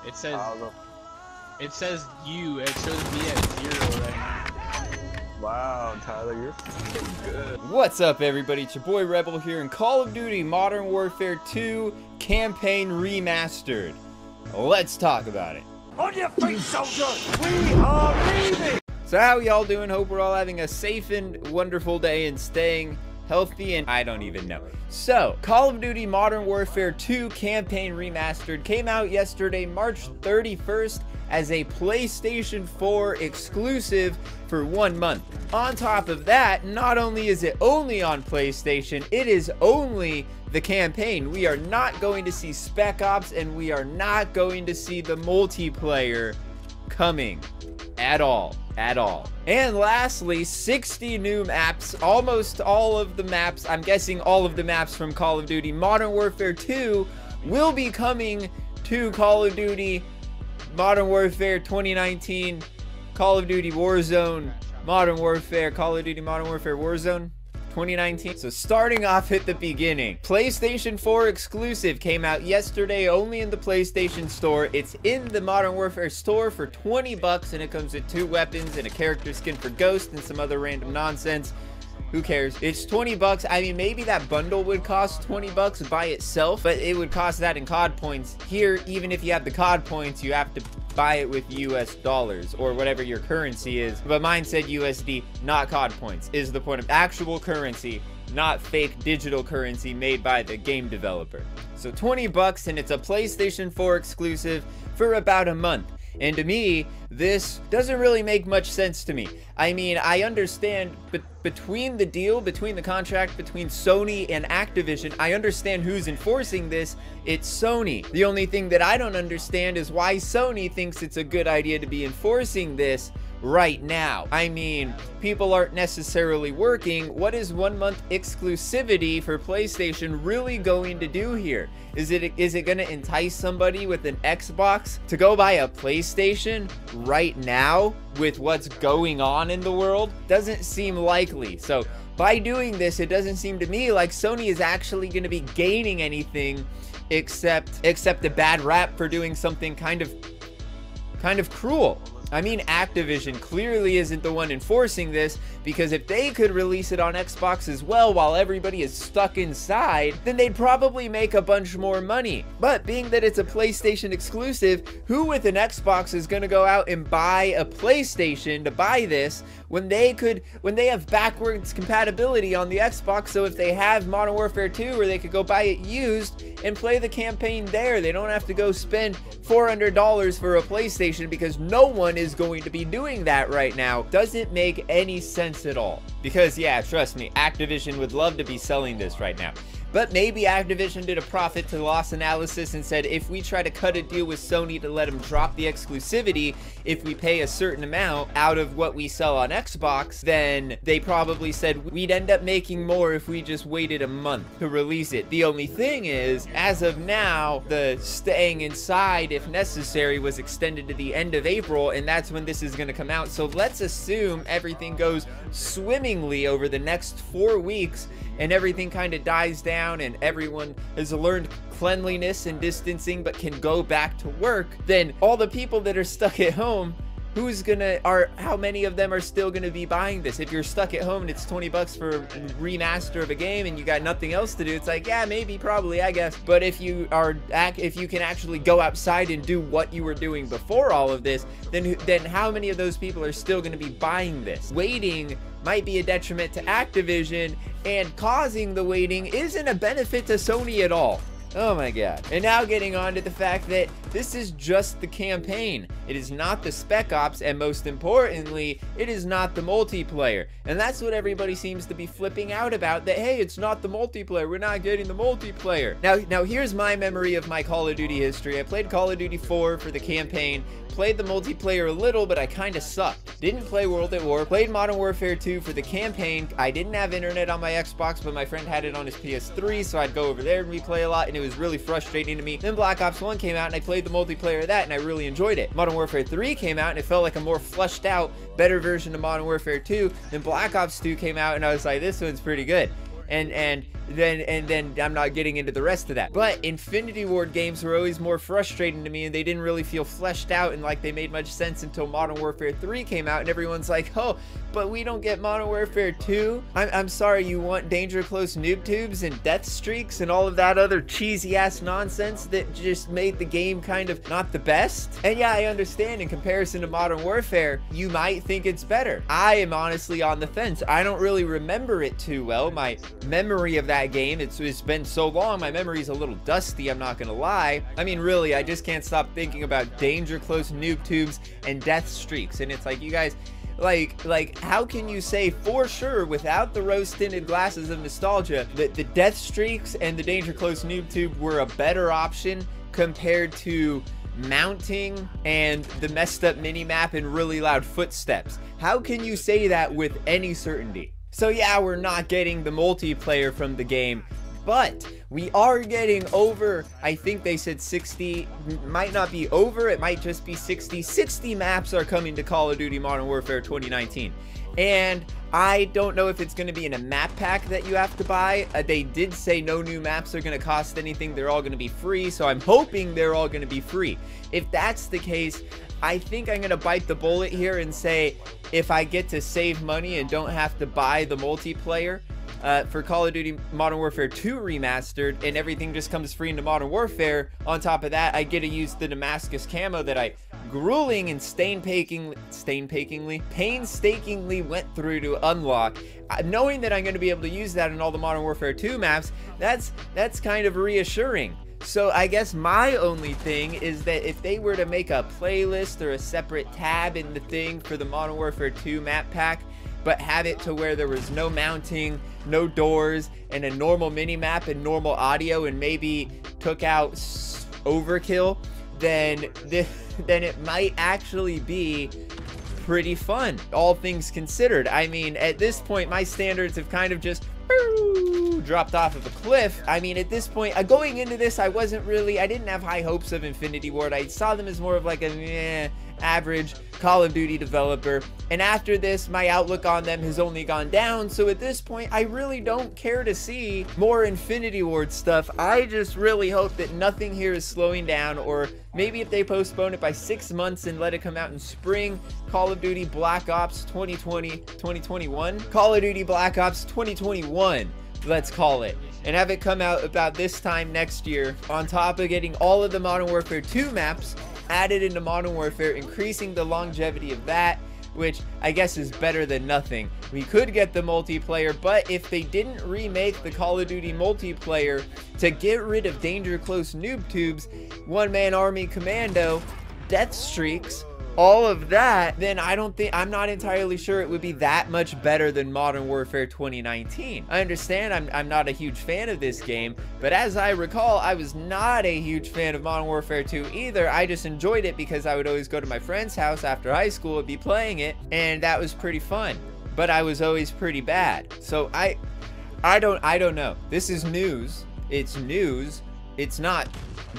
It says you. It shows me at 0 right now. Wow, Tyler, you're freaking good. What's up, everybody? It's your boy Rebel here in Call of Duty Modern Warfare 2 Campaign Remastered. Let's talk about it. On your feet, soldier! We are leaving! So how y'all doing? Hope we're all having a safe and wonderful day and staying healthy, and I don't even know. So, Call of Duty Modern Warfare 2 Campaign Remastered came out yesterday, March 31st, as a PlayStation 4 exclusive for 1 month. On top of that, not only is it only on PlayStation, it is only the campaign. We are not going to see Spec Ops, and we are not going to see the multiplayer coming at all. And lastly, 60 new maps, almost all of the maps, I'm guessing all of the maps from Call of Duty Modern Warfare 2 will be coming to Call of Duty Modern Warfare 2019, Call of Duty Warzone, Modern Warfare, Call of Duty Modern Warfare Warzone 2019. So starting off at the beginning, PlayStation 4 exclusive came out yesterday only in the PlayStation Store. It's in the Modern Warfare store for 20 bucks, and it comes with 2 weapons and a character skin for Ghost and some other random nonsense. Who cares? It's 20 bucks. I mean, maybe that bundle would cost 20 bucks by itself, but it would cost that in COD points. Here, even if you have the COD points, you have to buy it with US dollars or whatever your currency is. But mine said USD, not COD points, is the point of actual currency, not fake digital currency made by the game developer. So 20 bucks, and it's a PlayStation 4 exclusive for about a month. And to me, this doesn't really make much sense to me. I mean, I understand, but between the contract between Sony and Activision, I understand who's enforcing this. It's Sony. The only thing that I don't understand is why Sony thinks it's a good idea to be enforcing this right now. I mean, people aren't necessarily working. What is 1 month exclusivity for PlayStation really going to do here? Is it going to entice somebody with an Xbox to go buy a PlayStation right now with what's going on in the world? Doesn't seem likely. So by doing this, it doesn't seem to me like Sony is actually going to be gaining anything except a bad rap for doing something kind of cruel. I mean, Activision clearly isn't the one enforcing this, because if they could release it on Xbox as well while everybody is stuck inside, then they'd probably make a bunch more money. But being that it's a PlayStation exclusive, who with an Xbox is going to go out and buy a PlayStation to buy this when they have backwards compatibility on the Xbox? So if they have Modern Warfare 2, or they could go buy it used and play the campaign there, they don't have to go spend $400 for a PlayStation, because no one is going to be doing that right now. Doesn't make any sense at all. Because yeah, trust me, Activision would love to be selling this right now. But maybe Activision did a profit to loss analysis and said, if we try to cut a deal with Sony to let them drop the exclusivity, if we pay a certain amount out of what we sell on Xbox, then they probably said we'd end up making more if we just waited a month to release it. The only thing is, as of now, the staying inside if necessary was extended to the end of April, and that's when this is going to come out. So let's assume everything goes swimmingly over the next 4 weeks, and everything kind of dies down, and everyone has learned cleanliness and distancing but can go back to work. Then all the people that are stuck at home, how many of them are still gonna be buying this? If you're stuck at home and it's 20 bucks for a remaster of a game and you got nothing else to do, it's like, yeah, maybe, probably, I guess. But if you can actually go outside and do what you were doing before all of this, then how many of those people are still gonna be buying this? Waiting might be a detriment to Activision, and causing the waiting isn't a benefit to Sony at all. Oh my god. And now getting on to the fact that this is just the campaign. It is not the Spec Ops, and most importantly, it is not the multiplayer. And that's what everybody seems to be flipping out about, that hey, it's not the multiplayer, we're not getting the multiplayer. Now here's my memory of my Call of Duty history. I played Call of Duty 4 for the campaign, played the multiplayer a little, but I kind of sucked. Didn't play World at War, played Modern Warfare 2 for the campaign. I didn't have internet on my Xbox, but my friend had it on his PS3, so I'd go over there and replay a lot, and it was really frustrating to me. Then Black Ops 1 came out, and I played the multiplayer of that, and I really enjoyed it. Modern Warfare 3 came out, and it felt like a more fleshed out, better version of Modern Warfare 2. Then Black Ops 2 came out, and I was like, this one's pretty good. And then I'm not getting into the rest of that. But Infinity Ward games were always more frustrating to me, and they didn't really feel fleshed out and like they made much sense until Modern Warfare 3 came out, and everyone's like, oh, but we don't get Modern Warfare 2? I'm sorry, you want Danger Close noob tubes and death streaks and all of that other cheesy ass nonsense that just made the game kind of not the best? And yeah, I understand in comparison to Modern Warfare, you might think it's better. I am honestly on the fence. I don't really remember it too well. My memory of that game, it's been so long, my memory's a little dusty, I'm not gonna lie. I mean, really, I just can't stop thinking about Danger Close noob tubes and death streaks, and it's like, you guys, like how can you say for sure without the rose-tinted glasses of nostalgia that the death streaks and the Danger Close noob tube were a better option compared to mounting and the messed up mini-map and really loud footsteps? How can you say that with any certainty? So yeah, we're not getting the multiplayer from the game, but we are getting over, I think they said 60, might not be over, it might just be 60 maps are coming to Call of Duty Modern Warfare 2019. And I don't know if it's going to be in a map pack that you have to buy. They did say no new maps are going to cost anything, they're all going to be free, so I'm hoping they're all going to be free. If that's the case, I think I'm going to bite the bullet here and say if I get to save money and don't have to buy the multiplayer, for Call of Duty Modern Warfare 2 Remastered, and everything just comes free into Modern Warfare. On top of that, I get to use the Damascus camo that I grueling and painstakingly went through to unlock. Knowing that I'm going to be able to use that in all the Modern Warfare 2 maps, that's kind of reassuring. So I guess my only thing is that if they were to make a playlist or a separate tab in the thing for the Modern Warfare 2 map pack, but have it to where there was no mounting, no doors, and a normal mini-map and normal audio, and maybe took out overkill, then it might actually be pretty fun, all things considered. I mean, at this point, my standards have kind of just dropped off of a cliff. I mean, at this point, going into this, I didn't have high hopes of Infinity Ward. I saw them as more of like a average Call of Duty developer, and after this my outlook on them has only gone down. So at this point I really don't care to see more Infinity Ward stuff. I just really hope that nothing here is slowing down, or maybe if they postpone it by 6 months and let it come out in spring, Call of Duty Black Ops 2021, Call of Duty Black Ops 2021, let's call it, and have it come out about this time next year, on top of getting all of the Modern Warfare 2 maps added into Modern Warfare, increasing the longevity of that, which I guess is better than nothing. We could get the multiplayer, but if they didn't remake the Call of Duty multiplayer to get rid of Danger Close noob tubes, one-man army commando, death streaks, all of that, then I'm not entirely sure it would be that much better than Modern Warfare 2019. I understand I'm not a huge fan of this game, but as I recall, I was not a huge fan of Modern Warfare 2 either. I just enjoyed it because I would always go to my friend's house after high school and be playing it, and that was pretty fun. But I was always pretty bad. So I don't know. This is news. It's news. It's not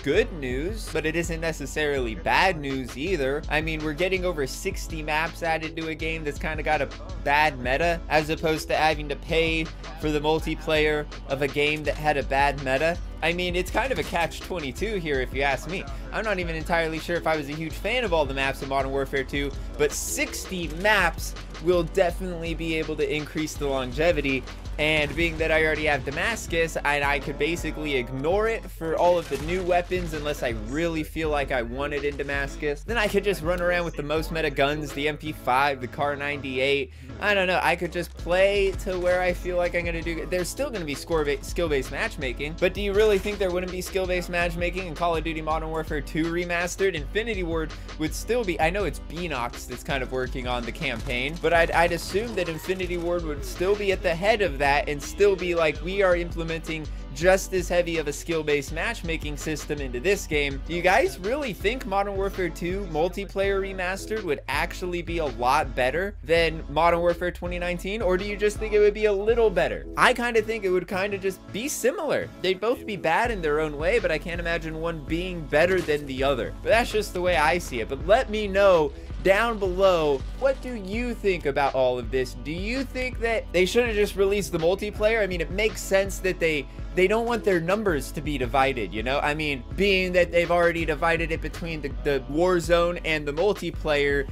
good news, but it isn't necessarily bad news either. I mean, we're getting over 60 maps added to a game that's kind of got a bad meta, as opposed to having to pay for the multiplayer of a game that had a bad meta. I mean, it's kind of a catch-22 here if you ask me. I'm not even entirely sure if I was a huge fan of all the maps in Modern Warfare 2, but 60 maps will definitely be able to increase the longevity. And being that I already have Damascus, and I could basically ignore it for all of the new weapons unless I really feel like I want it in Damascus, then I could just run around with the most meta guns, the MP5, the Car 98. I don't know, I could just play to where I feel like I'm going to do. There's still going to be skill-based matchmaking, but do you really think there wouldn't be skill-based matchmaking in Call of Duty Modern Warfare 2 Remastered? Infinity Ward would still be, I know it's Beanox that's kind of working on the campaign, but I'd assume that Infinity Ward would still be at the head of that and still be like, we are implementing just as heavy of a skill-based matchmaking system into this game. Do you guys really think Modern Warfare 2 multiplayer remastered would actually be a lot better than Modern Warfare 2019, or do you just think it would be a little better? I kind of think it would kind of just be similar. They'd both be bad in their own way, but I can't imagine one being better than the other. But that's just the way I see it. But let me know down below, what do you think about all of this? Do you think that they should have just released the multiplayer? I mean, it makes sense that they don't want their numbers to be divided, you know? I mean, being that they've already divided it between the Warzone and the multiplayer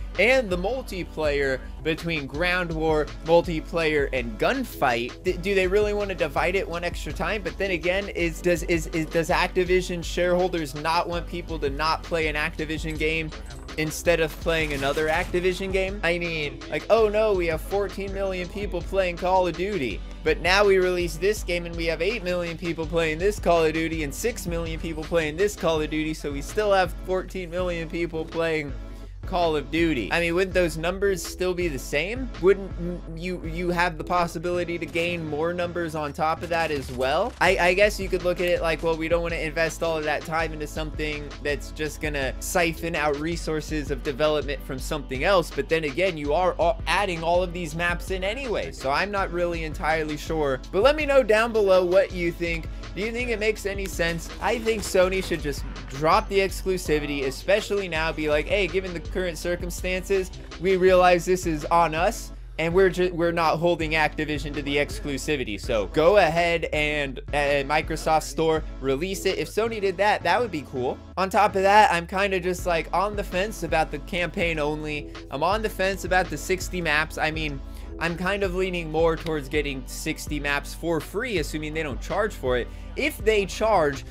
between ground war, multiplayer, and gunfight. Do they really want to divide it one extra time? But then again, does Activision shareholders not want people to not play an Activision game instead of playing another Activision game? I mean, like, oh no, we have 14 million people playing Call of Duty, but now we release this game and we have 8 million people playing this Call of Duty and 6 million people playing this Call of Duty, so we still have 14 million people playing Call of Duty. I mean, wouldn't those numbers still be the same? Wouldn't you have the possibility to gain more numbers on top of that as well? I guess you could look at it like, well, we don't want to invest all of that time into something that's just gonna siphon out resources of development from something else, but then again, you are adding all of these maps in anyway, so I'm not really entirely sure. But let me know down below what you think. Do you think it makes any sense? I think Sony should just drop the exclusivity, especially now, be like, hey, given the current circumstances, we realize this is on us, and we're not holding Activision to the exclusivity. So go ahead and Microsoft Store, release it. If Sony did that, that would be cool. On top of that, I'm kind of just like on the fence about the campaign only. I'm on the fence about the 60 maps. I mean, I'm kind of leaning more towards getting 60 maps for free, assuming they don't charge for it. If they charge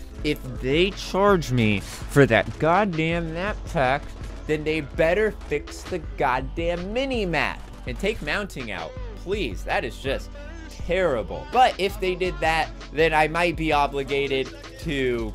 me for that goddamn map pack, then they better fix the goddamn mini map and take mounting out, please. That is just terrible. But if they did that, then I might be obligated to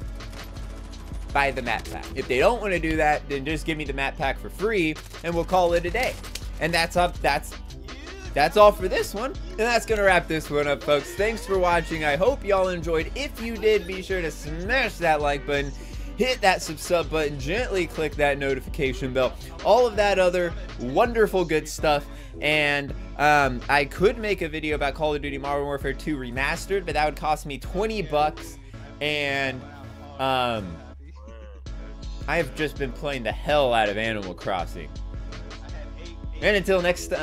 buy the map pack. If they don't want to do that, then just give me the map pack for free and we'll call it a day. And that's all for this one, and that's gonna wrap this one up, folks. Thanks for watching. I hope y'all enjoyed. If you did, be sure to smash that like button, hit that sub button, gently click that notification bell, all of that other wonderful good stuff. And I could make a video about Call of Duty Modern Warfare 2 Remastered, but that would cost me 20 bucks, and I've just been playing the hell out of Animal Crossing. And until next time.